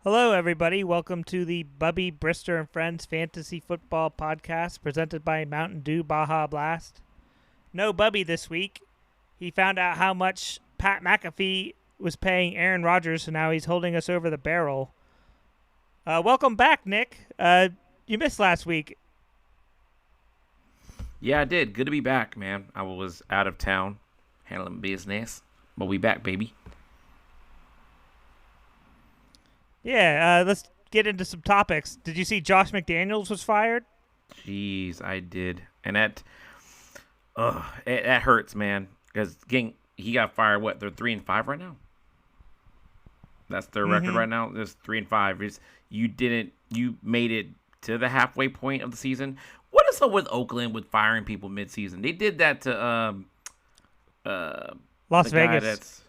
Hello, everybody. Welcome to the Bubby Brister and Friends Fantasy Football Podcast presented by Mountain Dew Baja Blast. No Bubby this week. He found out how much Pat McAfee was paying Aaron Rodgers, so now he's holding us over the barrel. Welcome back, Nick. You missed last week. Yeah, I did. Good to be back, man. I was out of town handling business, but we back, baby. Yeah, let's get into some topics. Did you see Josh McDaniels was fired? Jeez, I did, and that hurts, man. Because he got fired. What? They're 3-5 right now. That's their record right now. It's 3-5. You made it to the halfway point of the season. What is up with Oakland with firing people mid-season? They did that to Las Vegas. That's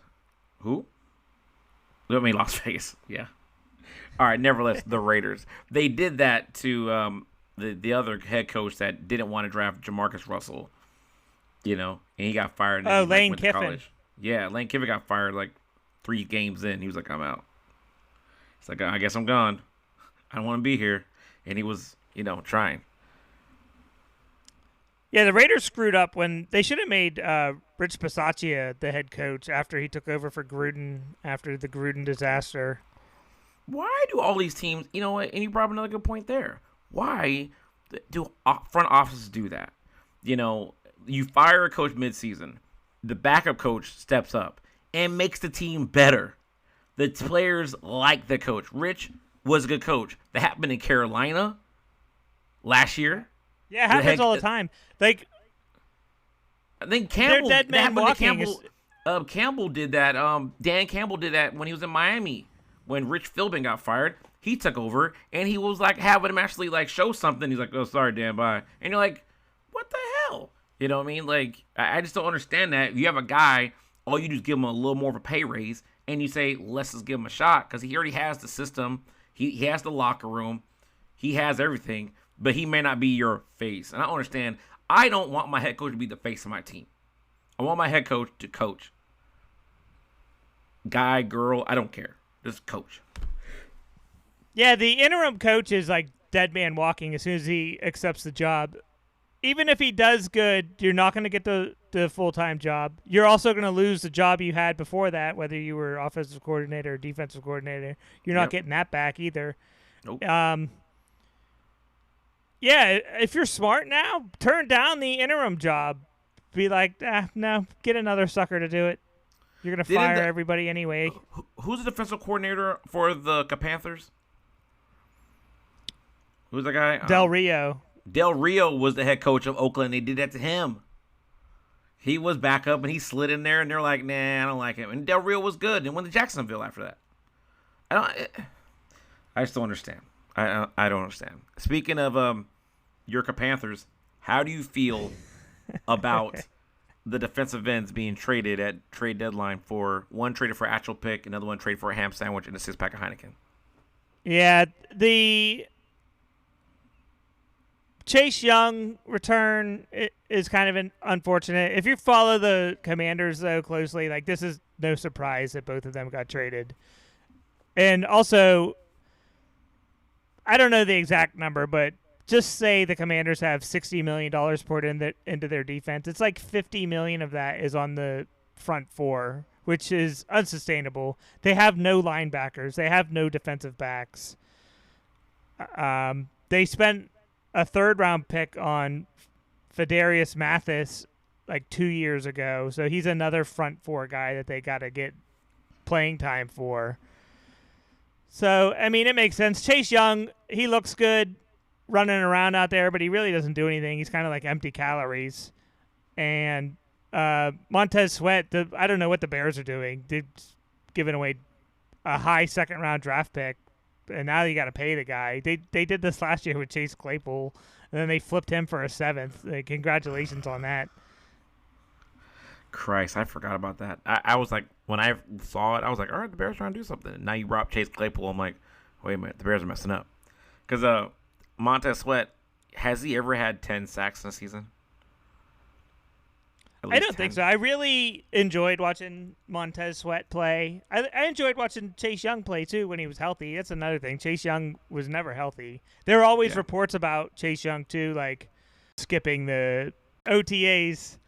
who? I mean, Las Vegas. Yeah. All right. Nevertheless, the Raiders. They did that to the other head coach that didn't want to draft Jamarcus Russell. And he got fired. Oh, Lane Kiffin. Yeah, Lane Kiffin got fired like 3 games in. He was like, "I'm out." It's like, I guess I'm gone. I don't want to be here. And he was, trying. Yeah, the Raiders screwed up when they should have made Rich Bisaccia the head coach after he took over for Gruden after the Gruden disaster. Why do all these teams, you know what, and you brought up another good point there. Why do front offices do that? You fire a coach midseason, the backup coach steps up and makes the team better. The players like the coach. Rich was a good coach. That happened in Carolina last year. Yeah, it happens all the time. Like, I think Campbell, dead man walking. Campbell did that. Dan Campbell did that when he was in Miami. When Rich Philbin got fired, he took over, and he was like having him actually like show something. He's like, "Oh, sorry, Dan, bye." And you're like, "What the hell?" You know what I mean? Like, I just don't understand that. You have a guy, all you do is give him a little more of a pay raise, and you say, "Let's just give him a shot," because he already has the system. He has the locker room. He has everything, but he may not be your face. And I understand. I don't want my head coach to be the face of my team. I want my head coach to coach. Guy, girl, I don't care. Just coach. Yeah, the interim coach is like dead man walking as soon as he accepts the job. Even if he does good, you're not going to get the full-time job. You're also going to lose the job you had before that, whether you were offensive coordinator or defensive coordinator. You're not getting that back either. Nope. Yeah, if you're smart now, turn down the interim job. Be like, no, get another sucker to do it. You're going to fire everybody anyway. Who's the defensive coordinator for the Panthers? Who's the guy? Del Rio. Del Rio was the head coach of Oakland. They did that to him. He was back up, and he slid in there, and they're like, nah, I don't like him. And Del Rio was good and went to Jacksonville after that. I just don't understand. I don't understand. Speaking of your Panthers, how do you feel about the defensive ends being traded at trade deadline for one traded for actual pick, another one traded for a ham sandwich and a 6-pack of Heineken? Yeah, the Chase Young return is kind of unfortunate. If you follow the Commanders, though, closely, like, this is no surprise that both of them got traded. And also, I don't know the exact number, but just say the Commanders have $60 million poured into their defense. It's like $50 million of that is on the front four, which is unsustainable. They have no linebackers. They have no defensive backs. They spent a third-round pick on Fedarius Mathis like 2 years ago, so he's another front four guy that they got to get playing time for. So, I mean, it makes sense. Chase Young, he looks good running around out there, but he really doesn't do anything. He's kind of like empty calories. And Montez Sweat, I don't know what the Bears are doing. They're giving away a high second-round draft pick, and now you got to pay the guy. They did this last year with Chase Claypool, and then they flipped him for a 7th. Congratulations on that. Christ, I forgot about that. I was like, when I saw it, I was like, all right, the Bears are trying to do something. And now you brought up Chase Claypool. I'm like, wait a minute, the Bears are messing up. Because Montez Sweat, has he ever had 10 sacks in a season? At I least don't think 10. so. I really enjoyed watching Montez Sweat play. I enjoyed watching Chase Young play, too, when he was healthy. That's another thing. Chase Young was never healthy. There were always Yeah. reports about Chase Young, too, like skipping the OTAs,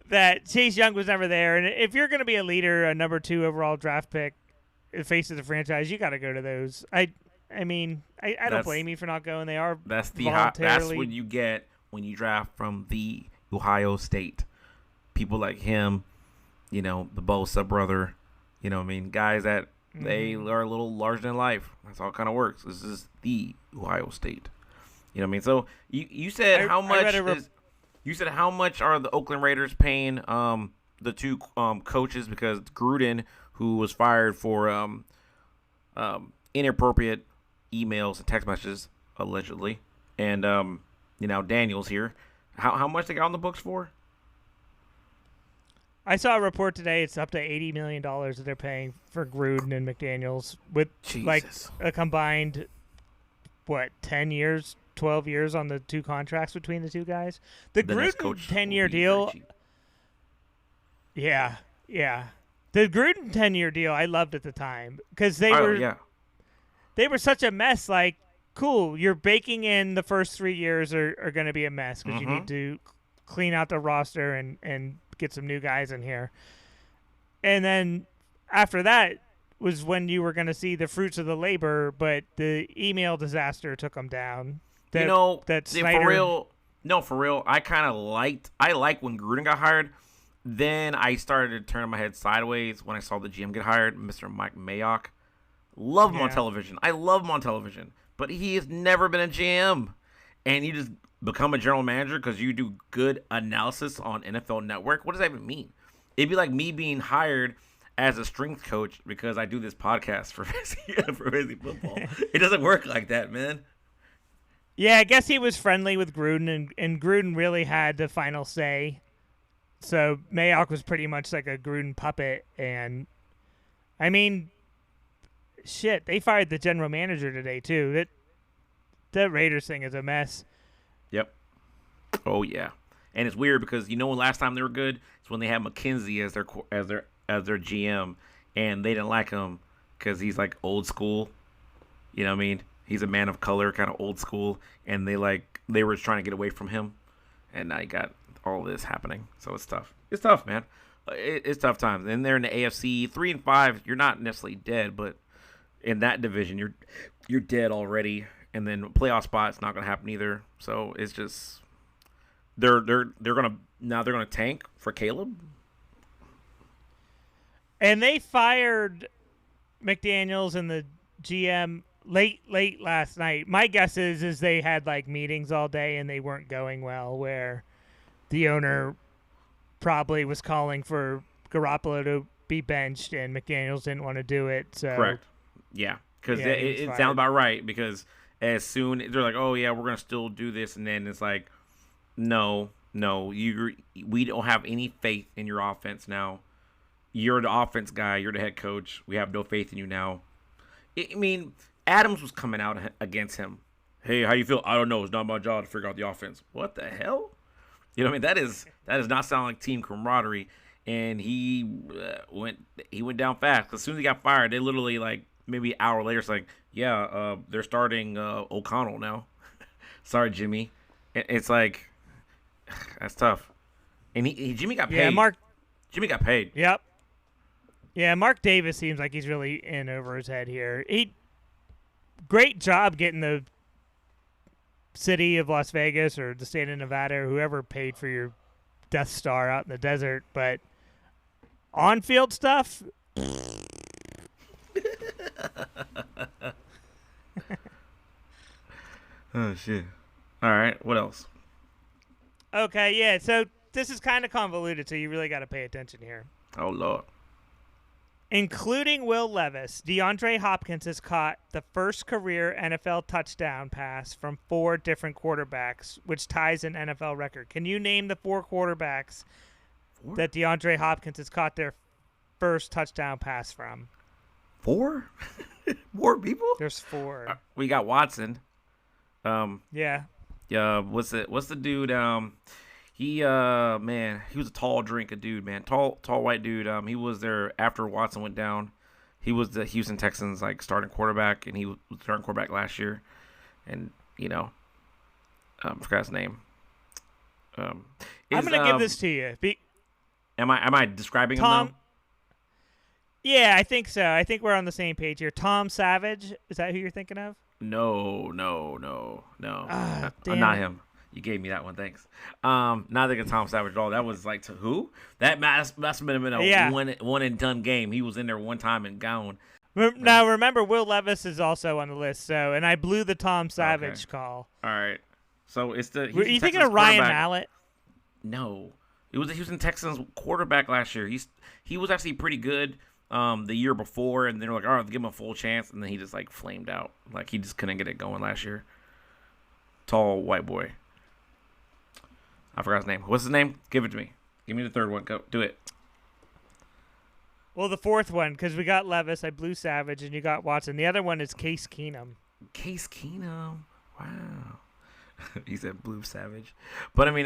that Chase Young was never there. And if you're going to be a leader, a number 2 overall draft pick, the face of the franchise, you got to go to those. I mean, I don't blame you for not going. They are That's voluntarily. what you get when you draft from the Ohio State. People like him, the Bosa brother, guys that they are a little larger than life. That's how it kind of works. This is the Ohio State. You know what I mean? So you said how much you said how much are the Oakland Raiders paying the 2 coaches, because Gruden, who was fired for inappropriate emails and text messages allegedly, and Daniels here, how much they got on the books for? I saw a report today. It's up to $80 million that they're paying for Gruden and McDaniels, with like a combined 10 years, 12 years on the 2 contracts between the 2 guys. The Gruden 10-year deal. Yeah. The Gruden 10-year deal I loved at the time, because they were such a mess. Like, cool, you're baking in the first 3 years are going to be a mess because you need to clean out the roster and get some new guys in here. And then after that was when you were going to see the fruits of the labor, but the email disaster took them down. That Snyder, for real, I like when Gruden got hired. Then I started turning my head sideways when I saw the GM get hired, Mr. Mike Mayock. Love him on television. I love him on television, but he has never been a GM. And you just become a general manager because you do good analysis on NFL Network. What does that even mean? It'd be like me being hired as a strength coach because I do this podcast for fantasy football. It doesn't work like that, man. Yeah, I guess he was friendly with Gruden, and Gruden really had the final say. So Mayock was pretty much like a Gruden puppet. And, I mean, shit, they fired the general manager today, too. That Raiders thing is a mess. Yep. Oh yeah, and it's weird because when last time they were good, it's when they had McKenzie as their GM, and they didn't like him because he's like old school. You know what I mean? He's a man of color, kind of old school, and they were trying to get away from him, and now you got all this happening. So it's tough. It's tough, man. It's tough times. And they're in the AFC 3-5. You're not necessarily dead, but in that division, you're dead already. And then playoff spot's not gonna happen either. So it's just they're gonna tank for Caleb. And they fired McDaniels and the GM late last night. My guess is they had like meetings all day and they weren't going well, where the owner probably was calling for Garoppolo to be benched and McDaniels didn't want to do it. So correct. Yeah, because it sounds about right, because as soon they're like, oh yeah, we're gonna still do this, and then it's like, no, we don't have any faith in your offense now. You're the offense guy. You're the head coach. We have no faith in you now. I mean, Adams was coming out against him. Hey, how you feel? I don't know. It's not my job to figure out the offense. What the hell? You know what I mean? That does not sound like team camaraderie. And he went down fast. As soon as he got fired, they literally like maybe an hour later, it's like, yeah, they're starting O'Connell now. Sorry, Jimmy. It's like, that's tough. And Jimmy got paid. Yeah, Jimmy got paid. Yep. Yeah, Mark Davis seems like he's really in over his head here. Great job getting the city of Las Vegas or the state of Nevada or whoever paid for your Death Star out in the desert, but on-field stuff. Oh shit! All right, what else? Okay, yeah. So this is kind of convoluted, so you really got to pay attention here. Oh Lord. Including Will Levis, DeAndre Hopkins has caught the first career NFL touchdown pass from 4 different quarterbacks, which ties an NFL record. Can you name the 4 quarterbacks that DeAndre Hopkins has caught their first touchdown pass from? 4? 4 people? There's 4. We got Watson. Yeah. Yeah. What's the dude? Man, he was a tall drink of dude, man. Tall white dude. He was there after Watson went down. He was the Houston Texans like starting quarterback, and he was starting quarterback last year. And forgot his name. I'm gonna give this to you. Am I describing Tom? him though? Yeah, I think so. I think we're on the same page here. Tom Savage, is that who you're thinking of? No. Damn. Not him. You gave me that one, thanks. Not thinking Tom Savage at all. That was like to who? That must have been a one and done game. He was in there one time and gone. Now remember, Will Levis is also on the list. And I blew the Tom Savage call. All right. So it's the. Were you thinking of Ryan Mallett? No, it was the Houston Texans quarterback last year. He was actually pretty good the year before, and they were like, all right, give him a full chance, and then he just like flamed out. Like he just couldn't get it going last year. Tall white boy. I forgot his name. What's his name? Give it to me. Give me the third one. Go. Do it. Well, the fourth one, because we got Levis, I blew Savage, and you got Watson. The other one is Case Keenum. Case Keenum. Wow. He said blue Savage. But I mean,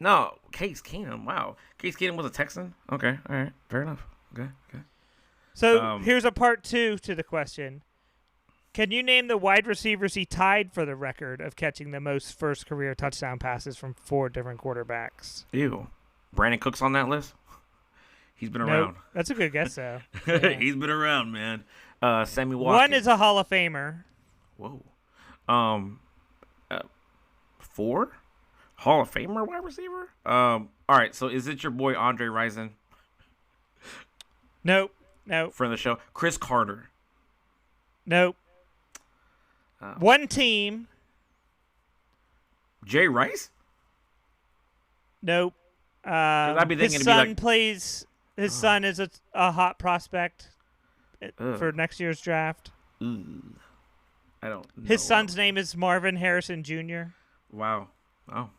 no, Case Keenum. Wow. Case Keenum was a Texan? Okay. All right. Fair enough. Okay. So here's a part 2 to the question. Can you name the wide receivers he tied for the record of catching the most first career touchdown passes from 4 different quarterbacks? Ew. Brandon Cook's on that list? He's been around. That's a good guess, though. Yeah. He's been around, man. Sammy Watkins. One is a Hall of Famer. Whoa. 4? Hall of Famer wide receiver? All right, so is it your boy Andre Rison? Nope. Friend of the show. Chris Carter. Nope. One team. Jay Rice? Nope. I'd be thinking his son like, plays. His son is a hot prospect for next year's draft. I don't know. His son's name is Marvin Harrison Jr. Wow. Oh.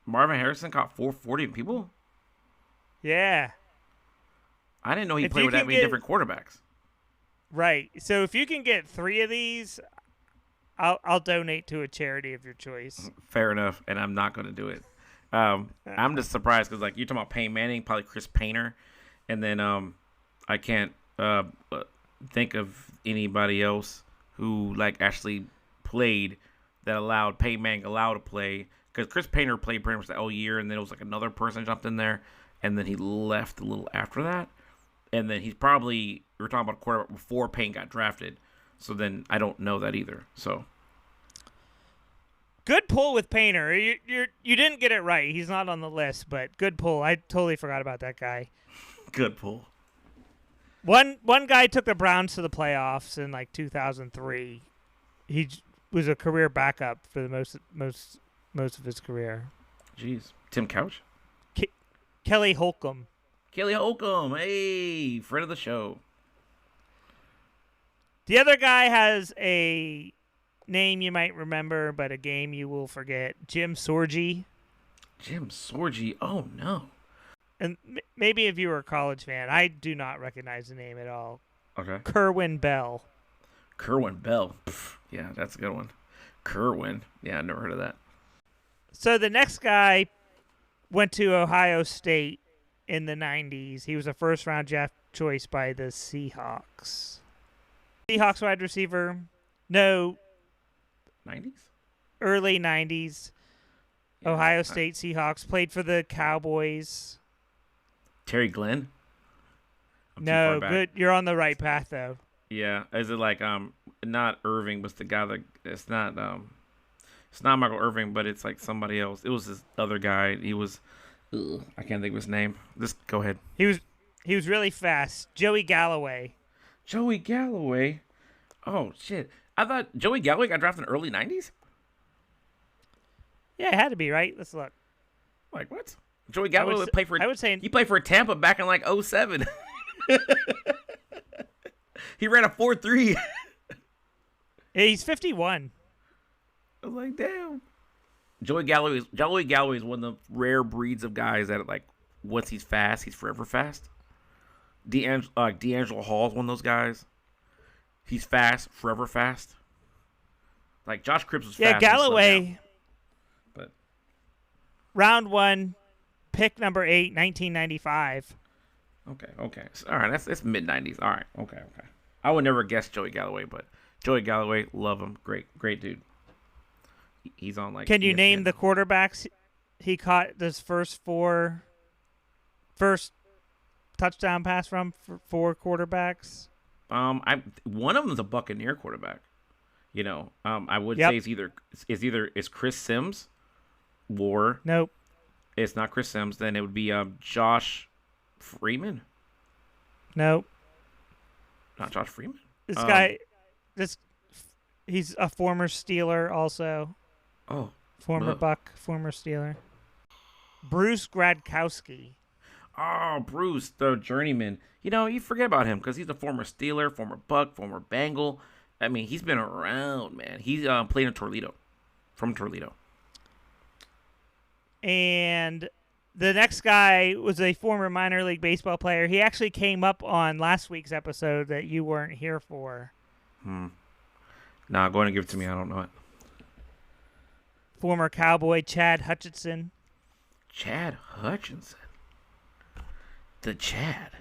Marvin Harrison caught 440 people? Yeah. I didn't know he played with that many different quarterbacks. Right. So if you can get 3 of these, I'll donate to a charity of your choice. Fair enough, and I'm not going to do it. I'm just surprised because like you're talking about Peyton Manning, probably Chris Painter, and then I can't think of anybody else who like actually played that allowed Peyton Manning allowed to play, because Chris Painter played pretty much the whole year, and then it was like another person jumped in there, and then he left a little after that, and then he's probably, we were talking about a quarterback before Payne got drafted, so then I don't know that either. So good pull with Painter. You didn't get it right. He's not on the list, but good pull. I totally forgot about that guy. Good pull. One guy took the Browns to the playoffs in like 2003. He was a career backup for the most of his career. Jeez, Tim Couch. Kelly Holcomb. Kelly Holcomb, hey, friend of the show. The other guy has a name you might remember, but a game you will forget. Jim Sorgi. Jim Sorgi. Oh no. And maybe if you were a college fan, I do not recognize the name at all. Okay. Kerwin Bell. Kerwin Bell. Pff, yeah, that's a good one. Kerwin. Yeah, I never heard of that. So the next guy went to Ohio State in the 90s. He was a first-round draft choice by the Seahawks. Seahawks wide receiver. No. 90s? Early 90s. Yeah, Ohio State Seahawks. Played for the Cowboys. Terry Glenn? No, good. You're on the right path, though. Yeah. Is it like not Irving, but the guy that it's not Michael Irving, but it's like somebody else. It was this other guy. He was I can't think of his name. Just go ahead. He was really fast. Joey Galloway. Joey Galloway? Oh shit. I thought Joey Galloway got drafted in the early 90s? Yeah, it had to be, right? Let's look. Like what? Joey Galloway played for he played for Tampa back in like 07. He ran a 4.3. Yeah, he's 51. I was like, damn. Joey Galloway is one of the rare breeds of guys that like once he's fast, he's forever fast. D'Angelo Hall is one of those guys. He's fast, forever fast. Like Josh Cribbs was Yeah, fast. And slowed down. Galloway, But round 1, pick number 8, 1995. okay. So, all right, that's mid '90s. All right, okay. I would never guess Joey Galloway, but Joey Galloway, love him. Great dude. He's on like. Can you ESPN. name the quarterbacks he caught this first touchdown pass from for 4 quarterbacks? One of them's a Buccaneer quarterback. You know, I would Yep. say it's Chris Sims, or Nope. it's not Chris Sims. Then it would be Josh Freeman. Nope. Not Josh Freeman. He's a former Steeler also. Oh, Former Buck, former Steeler. Bruce Gradkowski. Oh, Bruce, the journeyman. You know, you forget about him because he's a former Steeler, former Buck, former Bengal. I mean, he's been around, man. He's played in Toledo, from Toledo. And the next guy was a former minor league baseball player. He actually came up on last week's episode that you weren't here for. Nah, go ahead and give it to me. I don't know it. Former Cowboy Chad Hutchinson. Chad Hutchinson. The Chad.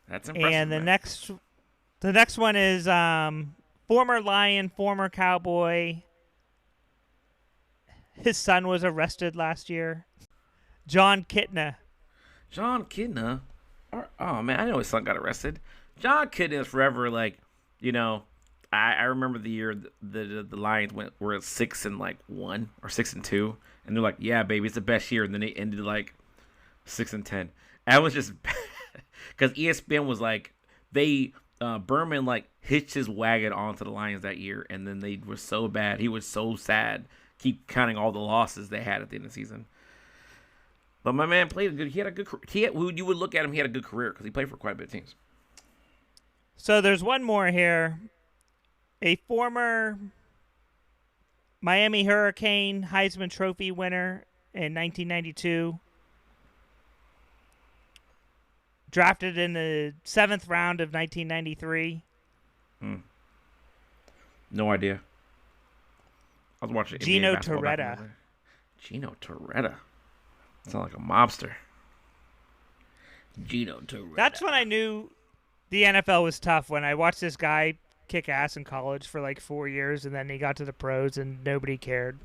That's impressive. And the man. next one is former Lion, former Cowboy. His son was arrested last year. John Kitna. John Kidna. Oh man, I know his son got arrested. John Kidna is forever like, you know. I remember the year the Lions were at 6-1 or 6-2, and they're like, yeah, baby, it's the best year, and then they ended like 6-10. That was just because ESPN was like Berman like hitched his wagon onto the Lions that year, and then they were so bad. He was so sad. Keep counting all the losses they had at the end of the season. But my man played he had a good career. You would look at him, he had a good career because he played for quite a bit of teams. So there's one more here. A former Miami Hurricane Heisman Trophy winner in 1992. Drafted in the 7th round of 1993. No idea. I was watching Gino NBA basketball back in Torretta. the day. Gino Torretta. Sound like a mobster. Gino Torretta. That's when I knew the NFL was tough, when I watched this guy kick ass in college for like 4 years, and then he got to the pros and nobody cared.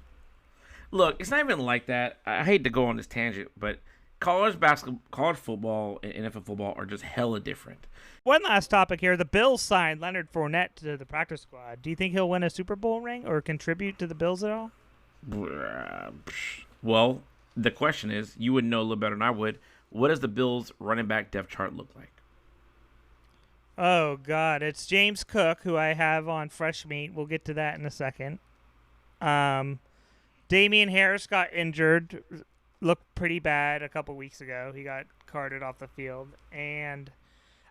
Look, it's not even like that. I hate to go on this tangent, but college basketball, college football, and NFL football are just hella different. One last topic here. The Bills signed Leonard Fournette to the practice squad. Do you think he'll win a Super Bowl ring or contribute to the Bills at all? Well, the question is, you would know a little better than I would. What does the Bills running back depth chart look like? Oh, God. It's James Cook, who I have on Fresh Meat. We'll get to that in a second. Damian Harris got injured. Looked pretty bad a couple weeks ago. He got carted off the field. And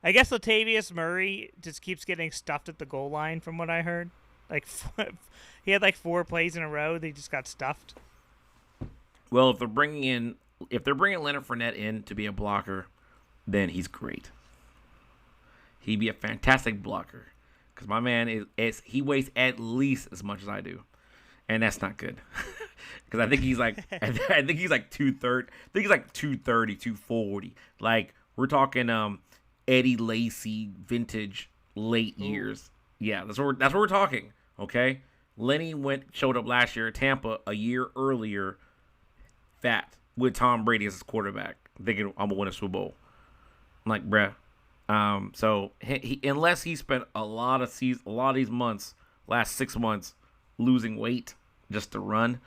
I guess Latavius Murray just keeps getting stuffed at the goal line from what I heard. Like he had like 4 plays in a row. They just got stuffed. Well, if they're bringing Leonard Fournette in to be a blocker, then he's great. He'd be a fantastic blocker because my man he weighs at least as much as I do, and that's not good. Because I think he's like 230. I think he's like 230, 240. Like we're talking Eddie Lacy vintage late years. Yeah, that's what we're talking. Okay, Lenny showed up last year at Tampa a year earlier, fat with Tom Brady as his quarterback, thinking I'm gonna win a Super Bowl. I'm like, bruh. So he unless he spent a lot of these months, last 6 months, losing weight just to run,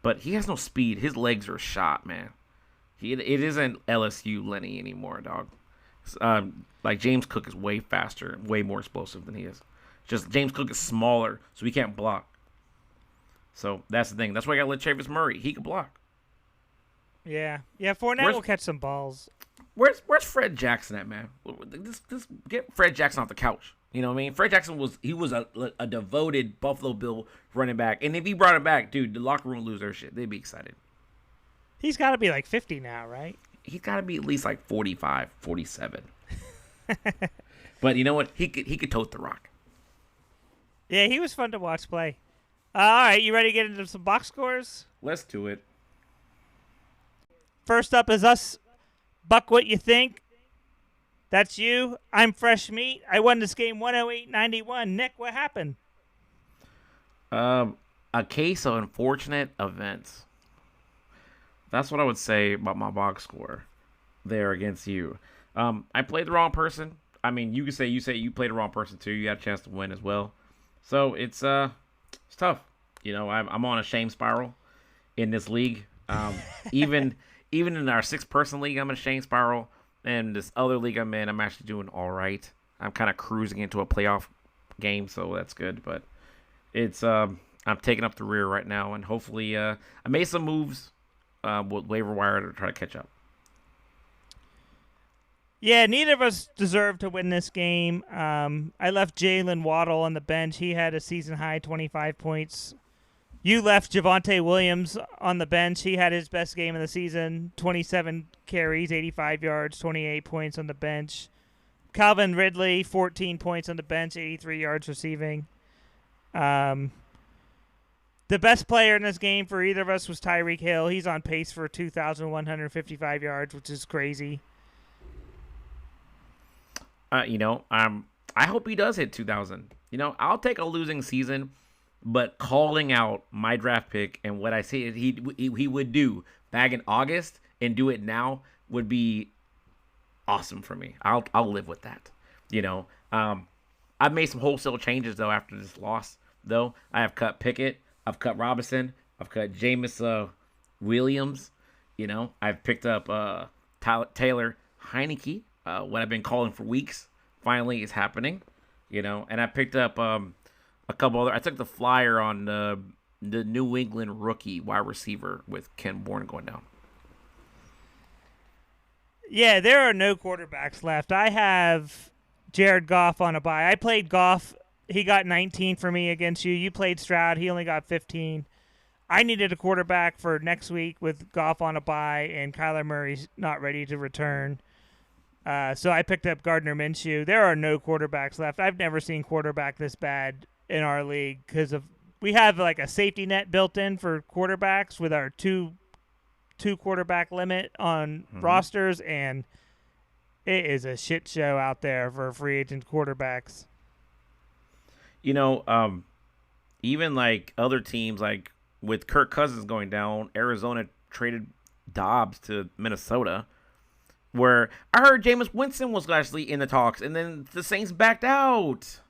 but he has no speed. His legs are shot, man. It isn't LSU Lenny anymore, dog. Like James Cook is way faster, way more explosive than he is. Just James Cook is smaller, so he can't block. So that's the thing. That's why I got to let Travis Murray. He can block. Yeah. Fournette will catch some balls. Where's Fred Jackson at, man? Just get Fred Jackson off the couch. You know what I mean? Fred Jackson was a devoted Buffalo Bill running back, and if he brought him back, dude, the locker room would lose their shit. They'd be excited. He's got to be like 50 now, right? He's got to be at least like 45, 47. But you know what? He could tote the rock. Yeah, he was fun to watch play. All right, you ready to get into some box scores? Let's do it. First up is us. Buck, what you think? That's you. I'm Fresh Meat. I won this game 108-91. Nick, what happened? A case of unfortunate events. That's what I would say about my box score there against you. I played the wrong person. I mean, you could say you played the wrong person too. You had a chance to win as well. So it's tough. You know, I'm on a shame spiral in this league. Even in our 6-person league, I'm in a shame spiral. And this other league I'm in, I'm actually doing all right. I'm kind of cruising into a playoff game, so that's good. But it's I'm taking up the rear right now, and hopefully I made some moves with waiver wire to try to catch up. Yeah, neither of us deserved to win this game. I left Jalen Waddle on the bench. He had a season-high 25 points. You left Javonte Williams on the bench. He had his best game of the season, 27 carries, 85 yards, 28 points on the bench. Calvin Ridley, 14 points on the bench, 83 yards receiving. The best player in this game for either of us was Tyreek Hill. He's on pace for 2,155 yards, which is crazy. I hope he does hit 2,000. I'll take a losing season, but calling out my draft pick and what I say he would do back in August and do it now would be awesome for me. I'll live with that. I've made some wholesale changes though after this loss. Though I have cut Pickett, I've cut Robinson, I've cut Jameis Williams. I've picked up Taylor Heineke. What I've been calling for weeks finally is happening. And I picked up a couple other. I took the flyer on the New England rookie wide receiver with Ken Bourne going down. Yeah, there are no quarterbacks left. I have Jared Goff on a bye. I played Goff. He got 19 for me against you. You played Stroud. He only got 15. I needed a quarterback for next week with Goff on a bye and Kyler Murray's not ready to return. So I picked up Gardner Minshew. There are no quarterbacks left. I've never seen quarterback this bad in our league because we have like a safety net built in for quarterbacks with our two quarterback limit on rosters, and it is a shit show out there for free agent quarterbacks. Even like other teams, like with Kirk Cousins going down, Arizona traded Dobbs to Minnesota, where I heard Jameis Winston was actually in the talks, and then the Saints backed out.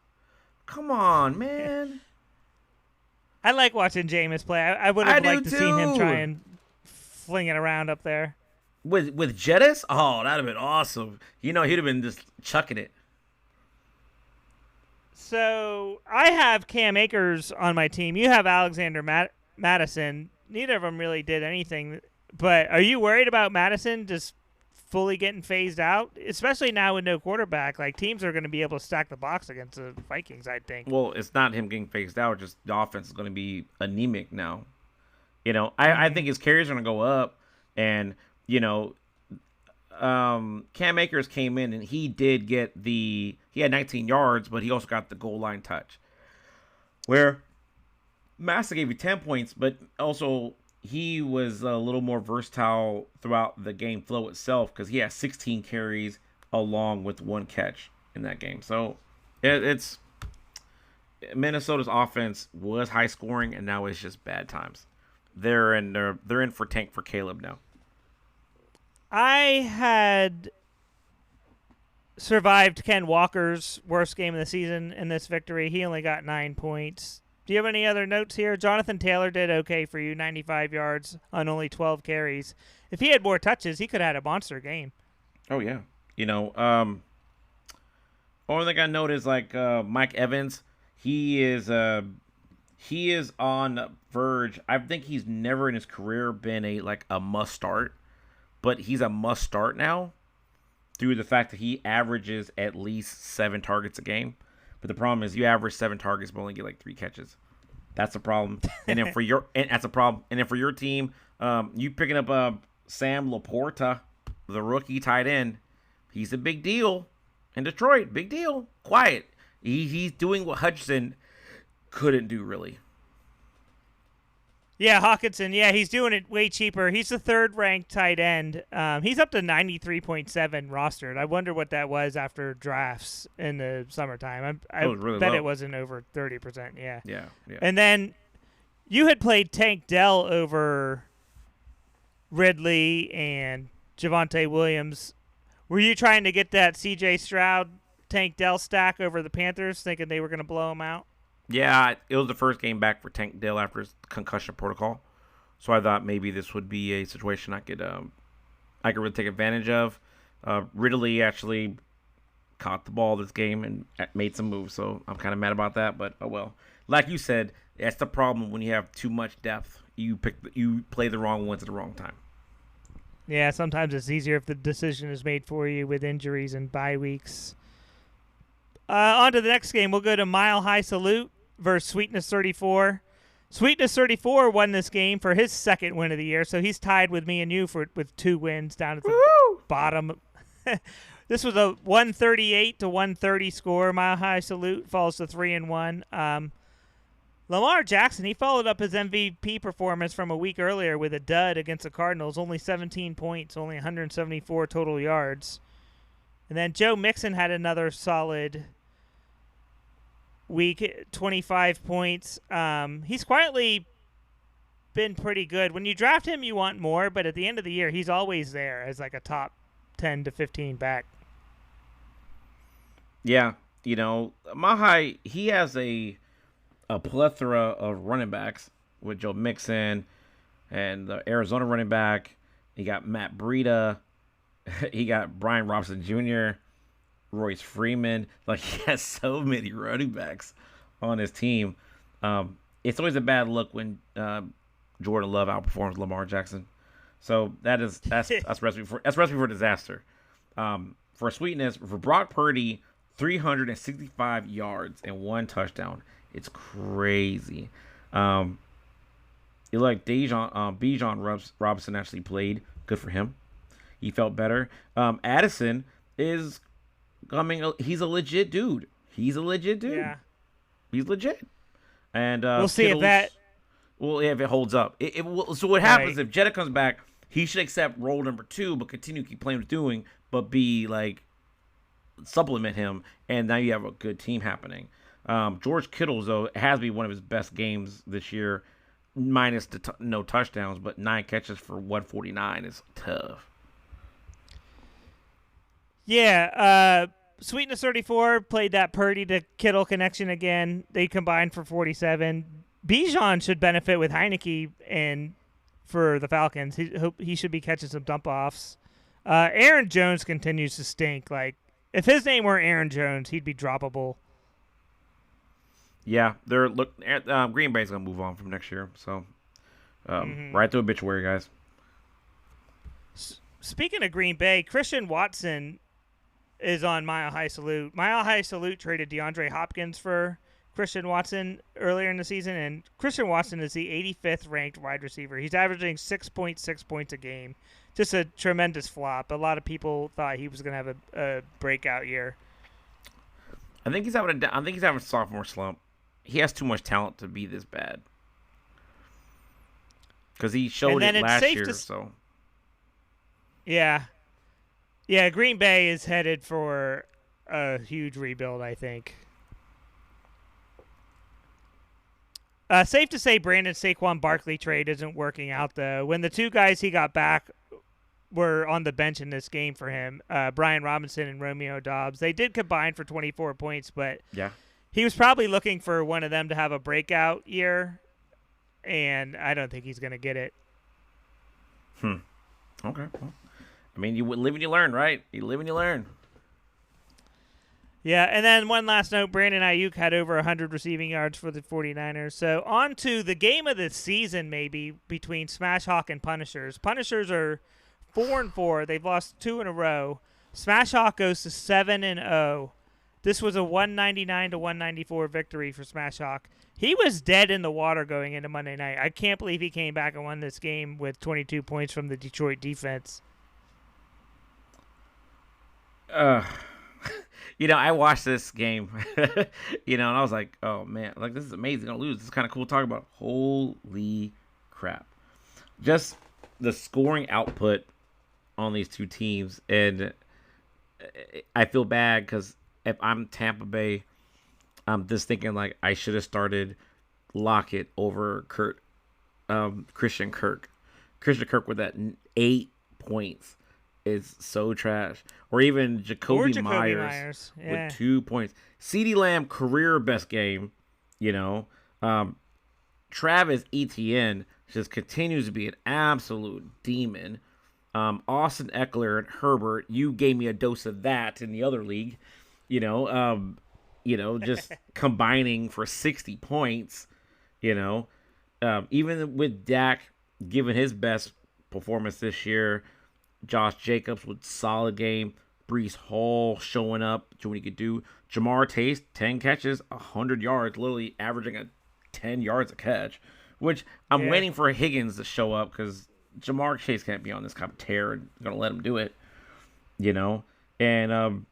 Come on, man. I like watching Jameis play. I would have liked to see him try and fling it around up there. With Jettis? Oh, that would have been awesome. He'd have been just chucking it. So I have Cam Akers on my team. You have Alexander Madison. Neither of them really did anything. But are you worried about Madison just fully getting phased out, especially now with no quarterback? Like, teams are going to be able to stack the box against the Vikings, I think. Well, it's not him getting phased out, just the offense is going to be anemic now. I think his carries are going to go up, and Cam Akers came in and he did get he had 19 yards, but he also got the goal line touch, where Massa gave you 10 points, but also he was a little more versatile throughout the game flow itself because he had 16 carries along with 1 catch in that game. So it's Minnesota's offense was high scoring, and now it's just bad times. They're in for tank for Caleb now. I had survived Ken Walker's worst game of the season in this victory. He only got 9 points. Do you have any other notes here? Jonathan Taylor did okay for you, 95 yards on only 12 carries. If he had more touches, he could have had a monster game. Oh, yeah. Only thing I noticed, like Mike Evans, he is on verge. I think he's never in his career been a must start, but he's a must start now through the fact that he averages at least 7 targets a game. But the problem is you average 7 targets but only get 3 catches. That's a problem. And then for your that's a problem. And then for your team, you picking up Sam Laporta, the rookie tight end. He's a big deal in Detroit. Big deal. Quiet. He's doing what Hutchinson couldn't do really. Yeah, Hawkinson. Yeah, he's doing it way cheaper. He's the third-ranked tight end. He's up to 93.7 rostered. I wonder what that was after drafts in the summertime. I really bet low. it wasn't over 30%. Yeah. Yeah. And then you had played Tank Dell over Ridley and Javonte Williams. Were you trying to get that C.J. Stroud Tank Dell stack over the Panthers, thinking they were going to blow him out? Yeah, it was the first game back for Tank Dell after his concussion protocol, so I thought maybe this would be a situation I could really take advantage of. Ridley actually caught the ball this game and made some moves, so I'm kind of mad about that. But oh well. Like you said, that's the problem when you have too much depth. You play the wrong ones at the wrong time. Yeah, sometimes it's easier if the decision is made for you with injuries and bye weeks. On to the next game. We'll go to Mile High Salute versus Sweetness 34. Sweetness 34 won this game for his second win of the year, so he's tied with me and you with 2 wins down at the bottom. This was a 138 to 130 score. Mile High Salute falls to 3-1. Lamar Jackson, he followed up his MVP performance from a week earlier with a dud against the Cardinals, only 17 points, only 174 total yards. And then Joe Mixon had another solid week, 25 points. He's quietly been pretty good. When you draft him, you want more, but at the end of the year, he's always there as like a top 10 to 15 back. Yeah, Mahai, he has a plethora of running backs with Joe Mixon and the Arizona running back. He got Matt Breida. He got Brian Robinson Jr., Royce Freeman. Like, he has so many running backs on his team. It's always a bad look when Jordan Love outperforms Lamar Jackson. So that's recipe for disaster. For Sweetness, for Brock Purdy, 365 yards and 1 touchdown. It's crazy. Bijan Robinson actually played. Good for him. He felt better. Addison is coming. He's a legit dude. Yeah. He's legit. And we'll see if that. Well, if it holds up. So what happens if Jetta comes back? He should accept role number 2, but continue to keep playing what he's doing, but be like supplement him, and now you have a good team happening. George Kittle, though, has to be one of his best games this year, minus the no touchdowns, but 9 catches for 149 is tough. Yeah, Sweetness 34 played that Purdy to Kittle connection again. They combined for 47. Bijan should benefit with Heineke and for the Falcons. He should be catching some dump offs. Aaron Jones continues to stink. Like, if his name were Aaron Jones, he'd be droppable. Yeah, Green Bay's gonna move on from next year. So, right to obituary, guys. Speaking of Green Bay, Christian Watson is on Mile High Salute. Mile High Salute traded DeAndre Hopkins for Christian Watson earlier in the season, and Christian Watson is the 85th ranked wide receiver. He's averaging 6.6 points a game. Just a tremendous flop. A lot of people thought he was going to have a breakout year. I think he's having a sophomore slump. He has too much talent to be this bad. Because he showed it last year. So yeah. Yeah, Green Bay is headed for a huge rebuild, I think. Safe to say Brandon Saquon Barkley trade isn't working out, though. When the 2 guys he got back were on the bench in this game for him, Brian Robinson and Romeo Doubs, they did combine for 24 points, but he was probably looking for one of them to have a breakout year, and I don't think he's going to get it. Okay. Well, I mean, you live and you learn, right? You live and you learn. Yeah, and then one last note, Brandon Ayuk had over 100 receiving yards for the 49ers. So on to the game of the season, maybe, between Smashhawk and Punishers. Punishers are 4-4. They've lost 2 in a row. Smashhawk goes to 7-0. This was a 199 to 194 victory for Smashhawk. He was dead in the water going into Monday night. I can't believe he came back and won this game with 22 points from the Detroit defense. I watched this game, and I was like, oh man, like this is amazing. Gonna lose. This is kind of cool to talk about. Holy crap! Just the scoring output on these two teams, and I feel bad because if I'm Tampa Bay, I'm just thinking like I should have started Lockett over Christian Kirk. Christian Kirk with that 8 points is so trash. Or even Jacoby Myers yeah. with 2 points. CeeDee Lamb career best game. Travis Etienne just continues to be an absolute demon. Austin Eckler and Herbert, you gave me a dose of that in the other league. Just combining for 60 points. Even with Dak giving his best performance this year, Josh Jacobs with solid game, Breece Hall showing up, doing what he could do. Jamar Chase, 10 catches, 100 yards, literally averaging 10 yards a catch, which I'm waiting for Higgins to show up because Jamar Chase can't be on this kind of tear and going to let him do it, And,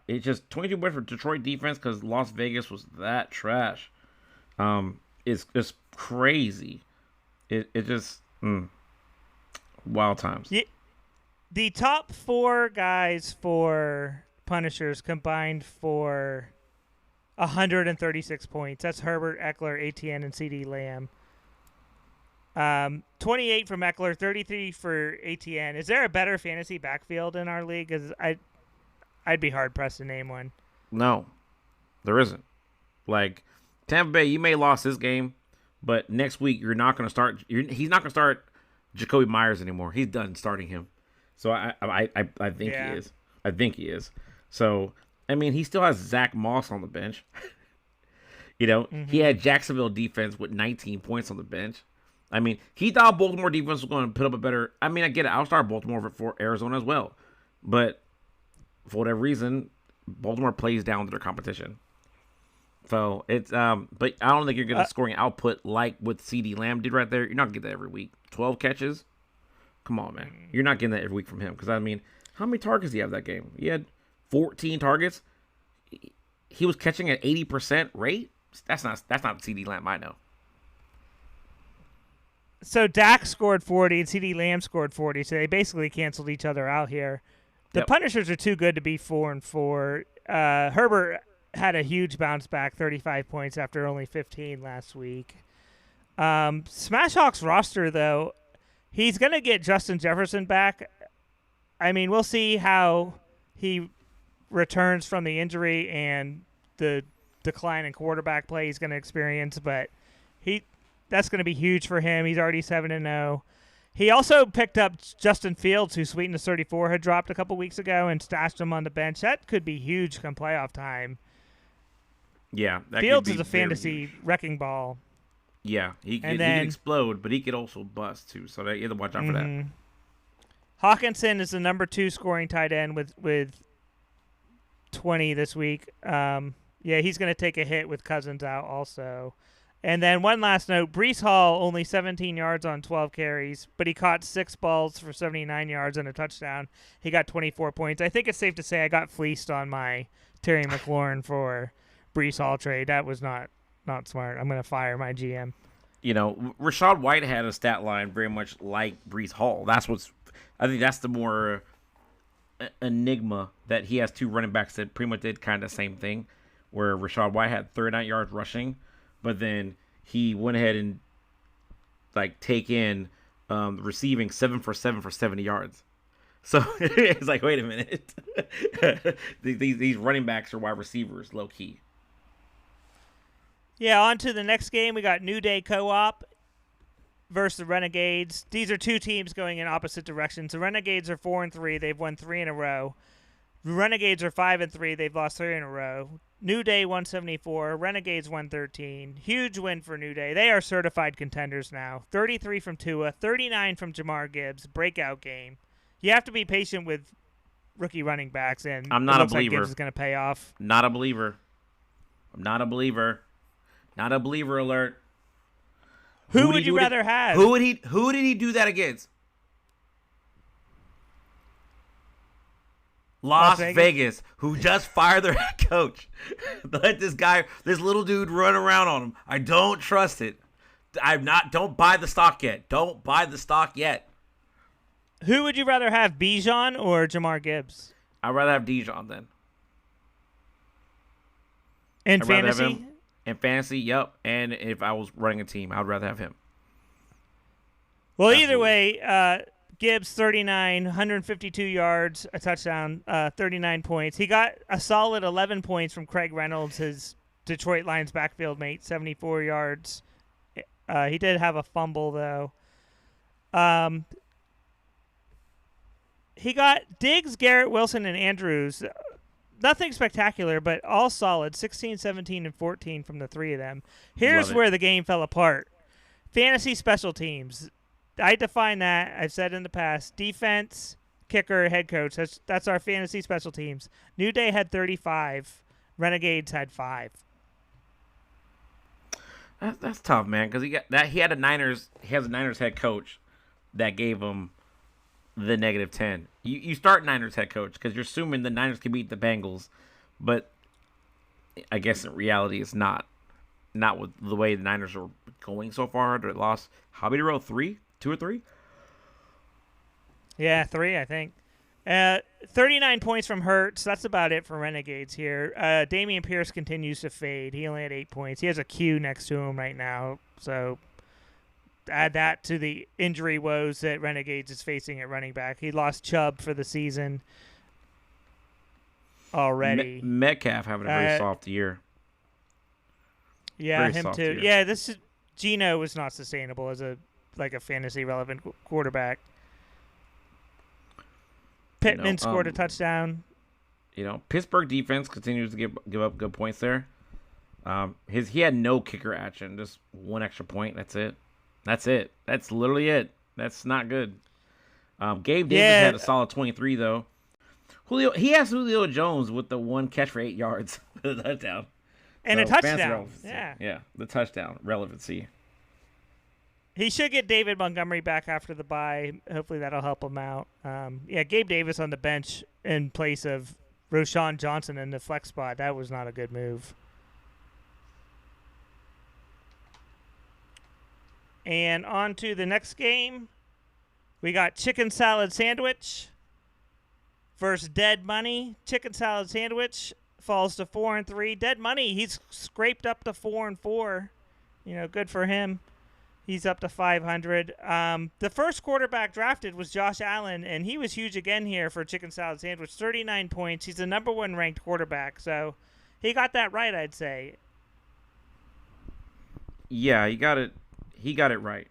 it's just 22 points for Detroit defense because Las Vegas was that trash. It's just crazy. It just wild times. Yeah, the top 4 guys for Punishers combined for 136 points. That's Herbert, Eckler, Etienne, and CeeDee Lamb. 28 from Eckler, 33 for Etienne. Is there a better fantasy backfield in our league? Because I'd be hard pressed to name one. No, there isn't. Like Tampa Bay, you may have lost this game, but next week you're not going to start. He's not going to start Jacoby Myers anymore. He's done starting him. So I think he is. I think he is. So I mean, he still has Zach Moss on the bench. He had Jacksonville defense with 19 points on the bench. I mean, he thought Baltimore defense was going to put up a better. I mean, I get it. I'll start Baltimore for Arizona as well, but for whatever reason, Baltimore plays down to their competition. So it's but I don't think you're getting scoring output like what CeeDee Lamb did right there. You're not gonna get that every week. 12 catches. Come on, man. You're not getting that every week from him. Because, I mean, how many targets did he have that game? He had 14 targets. He was catching at 80% rate. That's not CeeDee Lamb, I know. So Dak scored 40 and CeeDee Lamb scored 40. So they basically canceled each other out here. The Punishers are too good to be 4-4. Herbert had a huge bounce back, 35 points after only 15 last week. Smashhawks roster, though, he's going to get Justin Jefferson back. I mean, we'll see how he returns from the injury and the decline in quarterback play he's going to experience, but that's going to be huge for him. He's already 7-0. He also picked up Justin Fields, who Sweetness 34 had dropped a couple weeks ago, and stashed him on the bench. That could be huge come playoff time. Yeah. Fields is a fantasy wrecking ball. Yeah, he can explode, but he could also bust too. So you have to watch out for that. Hawkinson is the number 2 scoring tight end with 20 this week. He's going to take a hit with Cousins out also. And then one last note, Breece Hall, only 17 yards on 12 carries, but he caught 6 balls for 79 yards and a touchdown. He got 24 points. I think it's safe to say I got fleeced on my Terry McLaurin for Breece Hall trade. That was not smart. I'm going to fire my GM. Rachaad White had a stat line very much like Breece Hall. I think that's the more enigma, that he has 2 running backs that pretty much did kind of the same thing, where Rachaad White had 39 yards rushing, but then he went ahead and take in receiving 7 for 7 for 70 yards. So it's like, wait a minute. these running backs are wide receivers, low key. Yeah, on to the next game. We got New Day Co-op versus the Renegades. These are 2 teams going in opposite directions. The Renegades are 4-3. They've won 3 in a row. The Renegades are 5-3. They've lost 3 in a row. New Day 174. Renegades 113. Huge win for New Day. They are certified contenders now. 33 from Tua, 39 from Jamar Gibbs. Breakout game. You have to be patient with rookie running backs, and I'm not a believer. Like Gibbs is going to pay off. Not a believer. I'm not a believer. Not a believer alert. Who would you rather have? Who did he do that against? Las Vegas, who just fired their head coach. Let this little dude run around on him. I don't trust it. Don't buy the stock yet. Don't buy the stock yet. Who would you rather have, Bijan or Jamar Gibbs? I'd rather have Bijan then. In fantasy? In fantasy, yep. And if I was running a team, I'd rather have him. Well, Absolutely. Either way, Gibbs, 39, 152 yards, a touchdown, 39 points. He got a solid 11 points from Craig Reynolds, his Detroit Lions backfield mate, 74 yards. He did have a fumble, though. He got Diggs, Garrett, Wilson, and Andrews. Nothing spectacular, but all solid, 16, 17, and 14 from the three of them. Here's where the game fell apart. Fantasy special teams. I define that, I've said in the past, defense, kicker, head coach. That's our fantasy special teams. New Day had 35. Renegades had 5. That's tough, man, because he has a Niners head coach that gave him the -10. You start Niners head coach because you're assuming the Niners can beat the Bengals, but I guess in reality it's not with the way the Niners are going so far. They lost how many row? 2 or 3? Yeah, 3 I think. 39 points from Hurts. That's about it for Renegades here. Dameon Pierce continues to fade. He only had 8 points. He has a Q next to him right now, so add that to the injury woes that Renegades is facing at running back. He lost Chubb for the season already. Metcalf having a very soft year. Yeah, very him too. Year. Yeah, Geno was not sustainable as a fantasy relevant quarterback. Pittman scored a touchdown. Pittsburgh defense continues to give up good points there. He had no kicker action, just 1 extra point. That's it. That's literally it. That's not good. Gabe Davis had a solid 23 though. He has Julio Jones with the 1 catch for 8 yards, the touchdown, and a touchdown. Yeah, the touchdown relevancy. He should get David Montgomery back after the bye. Hopefully that'll help him out. Gabe Davis on the bench in place of Roshan Johnson in the flex spot. That was not a good move. And on to the next game. We got Chicken Salad Sandwich versus Dead Money. Chicken Salad Sandwich falls to 4-3. Dead Money, he's scraped up to 4-4. Good for him. He's up to 500. The first quarterback drafted was Josh Allen, and he was huge again here for Chicken Salad Sandwich. 39 points. He's the number 1 ranked quarterback, so he got that right, I'd say. Yeah, he got it. He got it right.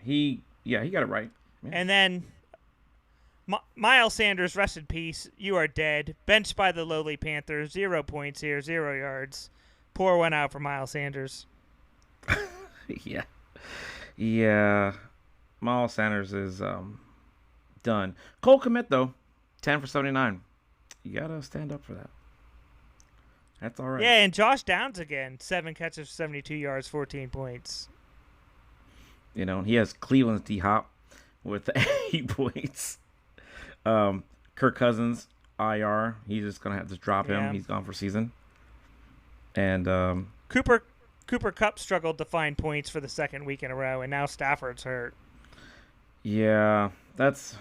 He got it right. Yeah. And then Miles Sanders, rest in peace. You are dead. Benched by the lowly Panthers. 0 points here, 0 yards. Pour one out for Miles Sanders. Yeah. Miles Sanders is done. Cole Kmet though, 10 for 79. You gotta stand up for that. That's all right. Yeah, and Josh Downs again, 7 catches, 72 yards, 14 points. He has Cleveland's D-Hop with 8 points. Kirk Cousins, IR. He's just gonna have to drop him. He's gone for season. And Cooper Kupp struggled to find points for the second week in a row, and now Stafford's hurt. Yeah, it's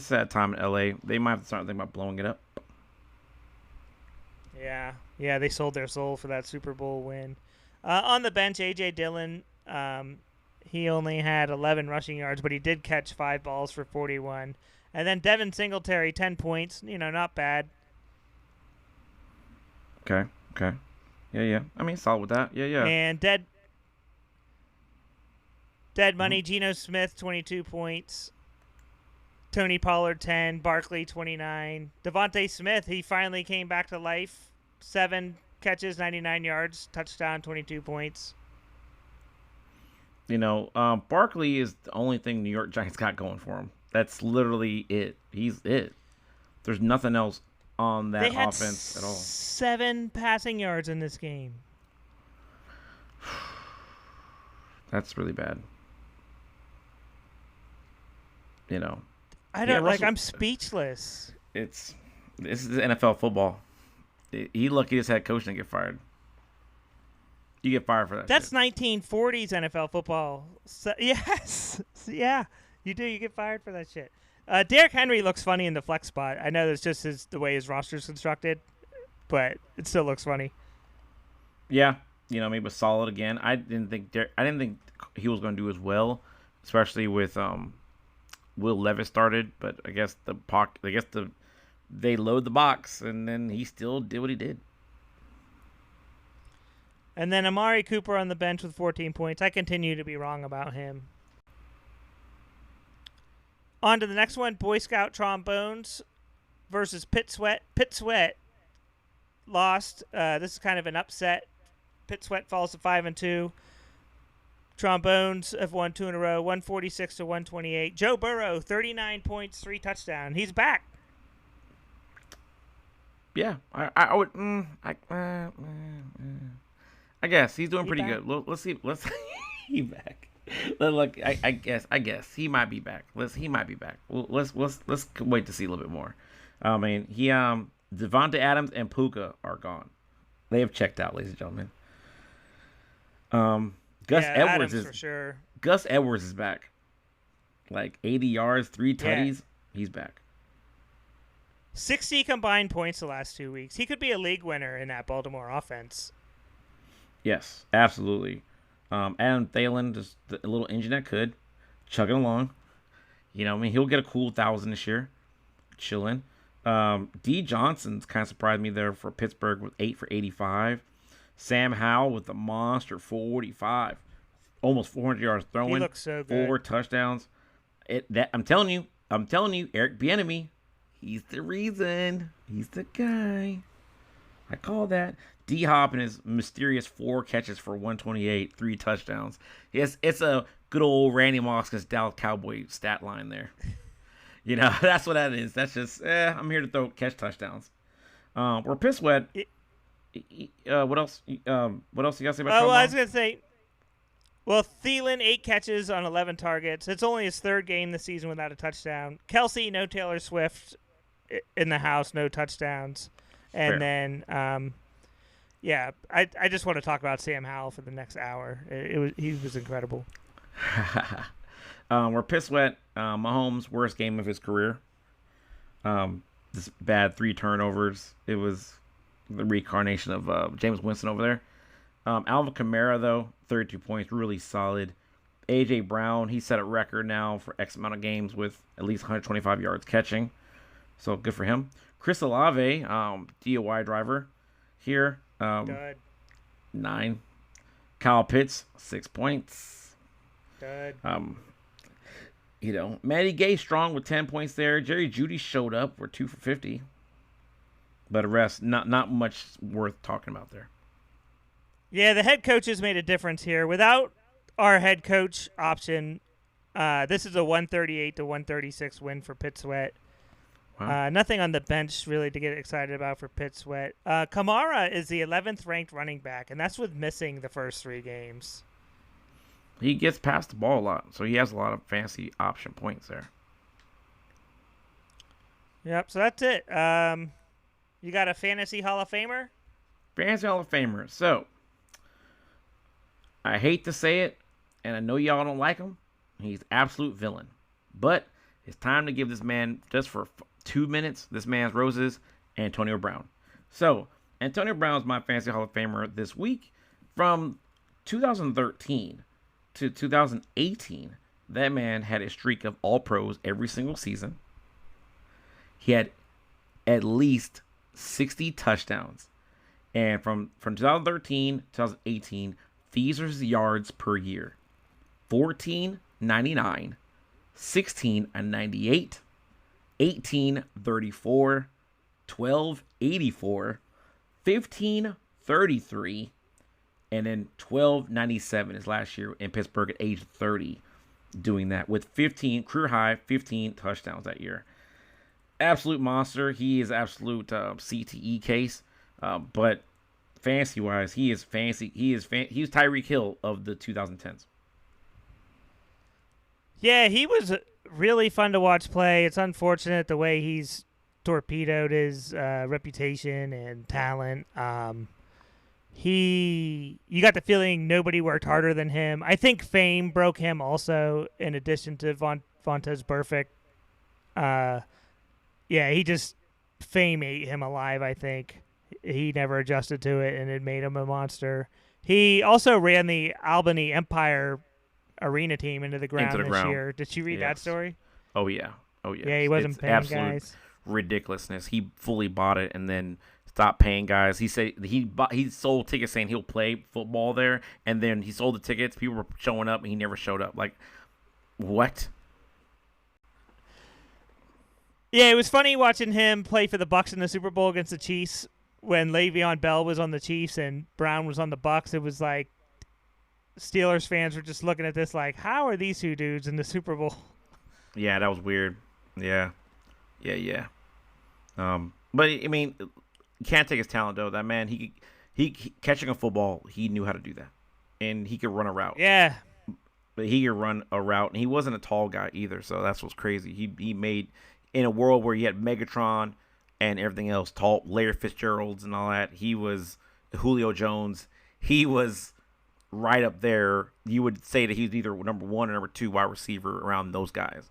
that time in LA. They might have to start thinking about blowing it up. Yeah, they sold their soul for that Super Bowl win. On the bench, A.J. Dillon, he only had 11 rushing yards, but he did catch 5 balls for 41. And then Devin Singletary, 10 points. Not bad. Okay. Yeah. I mean, solid with that. Yeah. And Dead Money, Geno Smith, 22 points. Tony Pollard, 10. Barkley, 29. Devontae Smith, he finally came back to life. 7 catches, 99 yards, touchdown, 22 points. Barkley is the only thing New York Giants got going for him. That's literally it. He's it. There's nothing else on that offense at all. 7 passing yards in this game. That's really bad. I don't I'm speechless. This is NFL football. He lucky his head coach didn't get fired. You get fired for that. That's shit. 1940s NFL football. So, yes, yeah, you do. You get fired for that shit. Derrick Henry looks funny in the flex spot. I know that's just the way his roster's constructed, but it still looks funny. Yeah, maybe was solid again. I didn't think he was going to do as well, especially with Will Levis started. But I guess they load the box, and then he still did what he did. And then Amari Cooper on the bench with 14 points. I continue to be wrong about him. On to the next one, Boy Scout Trombones versus Pit Sweat. Pit Sweat lost. This is kind of an upset. Pit Sweat falls to 5-2. Trombones have won 2 in a row, 146 to 128. Joe Burrow, 39 points, 3 touchdowns. He's back. Yeah, I would. I guess he's doing pretty good. Let's see. He back. Look, I guess he might be back. He might be back. Let's wait to see a little bit more. I mean, Devontae Adams and Puka are gone. They have checked out, ladies and gentlemen. Gus Edwards is for sure. Gus Edwards is back. Like 80 yards, 3 tutties. Yeah. He's back. 60 combined points the last 2 weeks. He could be a league winner in that Baltimore offense. Yes, absolutely. Adam Thielen, just a little engine that could, chugging along. He'll get a cool 1,000 this year, chilling. D. Johnson's kind of surprised me there for Pittsburgh with 8 for 85. Sam Howell with the monster 45, almost 400 yards throwing. He looks so good. 4 touchdowns. I'm telling you, Eric Bieniemy, he's the reason. He's the guy. I call that. D-Hop and his mysterious 4 catches for 128, 3 touchdowns. Yes, it's a good old Randy Moss against Dallas Cowboy stat line there. That's what that is. That's just, I'm here to catch touchdowns. We're piss wet. What else? What else you got to say about? I was gonna say. Well, Thielen 8 catches on 11 targets. It's only his 3rd game this season without a touchdown. Kelsey, no Taylor Swift in the house, no touchdowns. And Fair. Then, I just want to talk about Sam Howell for the next hour. He was incredible. We're piss wet. Mahomes' worst game of his career. This bad 3 turnovers. It was the reincarnation of James Winston over there. Alvin Kamara, though, 32 points, really solid. A.J. Brown, he set a record now for X amount of games with at least 125 yards catching. So good for him. Chris Olave, DOI driver here. Good. 9. Kyle Pitts, 6 points. Good. Matty Gay strong with 10 points there. Jerry Jeudy showed up. We're 2 for 50. But the rest, not much worth talking about there. Yeah, the head coaches made a difference here. Without our head coach option, this is a 138 to 136 win for Pit Sweat. Wow. Nothing on the bench really to get excited about for Pit Sweat. Kamara is the 11th ranked running back, and that's with missing the first 3 games. He gets past the ball a lot, so he has a lot of fancy option points there. Yep, so that's it. You got a Fantasy Hall of Famer? Fantasy Hall of Famer. So, I hate to say it, and I know y'all don't like him. He's absolute villain. But it's time to give this man, just for 2 minutes, this man's roses, Antonio Brown. So, Antonio Brown is my Fantasy Hall of Famer this week. From 2013 to 2018, that man had a streak of all-pros every single season. He had at least 60 touchdowns. And from 2013 to 2018, these are his yards per year. 1499, 1698, 1834, 1284, 1533, and then 1297 is last year in Pittsburgh at age 30, doing that with 15 career high 15 touchdowns that year. Absolute monster. He is absolute CTE case. But fantasy wise, he is fancy. He's Tyreek Hill of the 2010s. Yeah, he was really fun to watch play. It's unfortunate the way he's torpedoed his reputation and talent. You got the feeling nobody worked harder than him. I think fame broke him also, in addition to Vontaze Burfict. He just fame ate him alive. I think he never adjusted to it, and it made him a monster. He also ran the Albany Empire Arena team into the ground this year. Did you read that story? Oh yeah. Yeah, he wasn't paying guys. Ridiculousness. He fully bought it and then stopped paying guys. He said he sold tickets saying he'll play football there, and then he sold the tickets. People were showing up, and he never showed up. Like, what? Yeah, it was funny watching him play for the Bucs in the Super Bowl against the Chiefs when Le'Veon Bell was on the Chiefs and Brown was on the Bucs. It was like Steelers fans were just looking at this like, how are these two dudes in the Super Bowl? Yeah, that was weird. Yeah. But I mean, you can't take his talent though. That man, he catching a football, he knew how to do that, and he could run a route. Yeah. But he could run a route, and he wasn't a tall guy either. So that's what's crazy. He made, in a world where you had Megatron and everything else, tall Larry Fitzgeralds and all that. He was Julio Jones. He was right up there. You would say that he's either number 1 or number 2 wide receiver around those guys.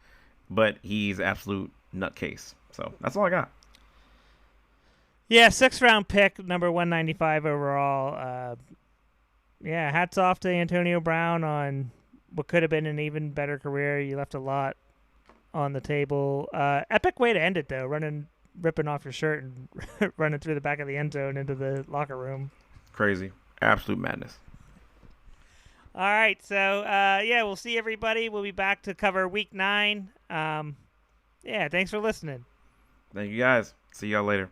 But he's absolute nutcase. So that's all I got. Yeah, 6th round pick, number 195 overall. Hats off to Antonio Brown on what could have been an even better career. You left a lot on the table. Epic way to end it, though, ripping off your shirt and running through the back of the end zone into the locker room. Crazy. Absolute madness. All right, so, we'll see everybody. We'll be back to cover Week 9. Thanks for listening. Thank you, guys. See y'all later.